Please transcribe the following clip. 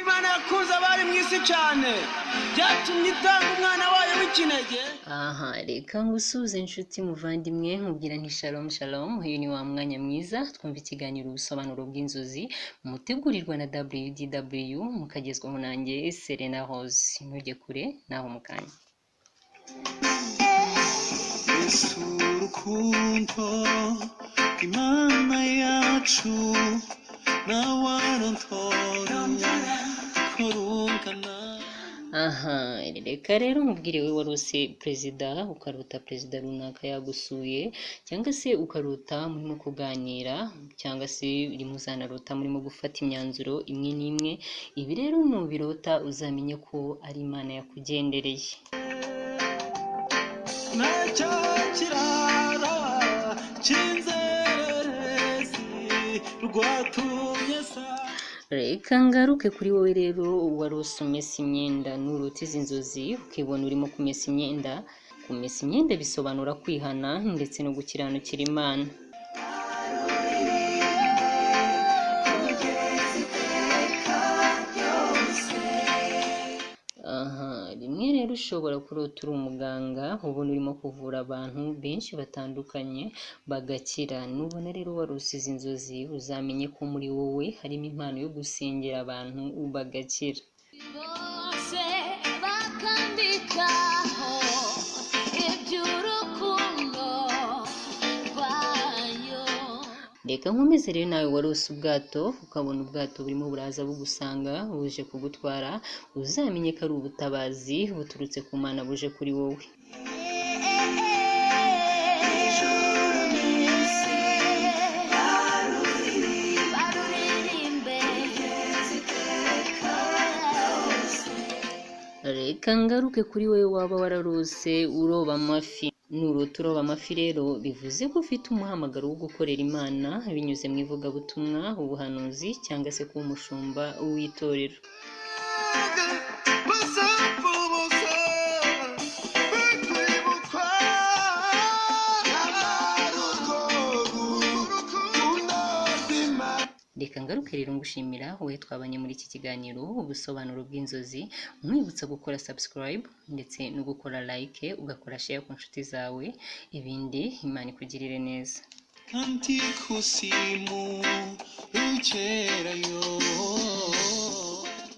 Imana yakunze abari mu isi cyane byatumye itanga umwana wayo w'ikinege. Aha, reka ngusuze inshuti muvandimwe nkubwira nti shalom shalom. Uyu ni wa mwanya mwiza twumva ikiganiro ubusobanuro bw'inzozi mutegurirwa na WDW mukagezwaho nanjye Serena Rose. Ntujye kure naho mukanya. Yesu urukundo Imana yacu Aha, reka rero nkubwire we warose perezida ukaruta perezida runaka yagusuye cyangwa se ukaruta murimo kuganira cyangwa se urimo uzanarota murimo gufata imyanzuro imwe n'imwe. Ibi rero nubirota uzamenye ko ari Imana yakugendereye. Nacyo kirara cy'inzererezi rwatumye sa. Reka ngaruke kuri wowe rero warose umesa imyenda n'uruta izi nzozi ukibona urimo kumesa imyenda. Kumesa imyenda bisobanura kwihana ndetse no gukiranukira Imana. Rimwe rero ushobora kurota uri umuganga ubona urimo kuvura abantu benshi batandukanye bagakira. Nubona rero warose izi nzozi uzamenye ko muri wowe harimo impano yo gusengera abantu bagakira. Reka nkomeze rero nawe warose ubwato ukabona ubwato burimo buraza bugusanga buje kugutwara, uzamenye ko ari ubutabazi buturutse ku Mana buje kuri wowe. Reka ngaruke kuri wowe waba wararose uroba amafi. Nurota uroba amafi rero bivuze ko ufite umuhamagaro wo gukorera Imana binyuze mu ivugabutumwa, ubuhanuzi cyangwa se kuba umushumba w'itorero. Reka ngaruke rero ngushimira wowe twabanye muri iki kiganiro ubusobanuro bw'inzozi, mwibutsa gukora subscribe ndetse no gukora like, ugakora share ku nshuti zawe. Ibindi Imana ikugirire neza. Kanti kusimu ukerayo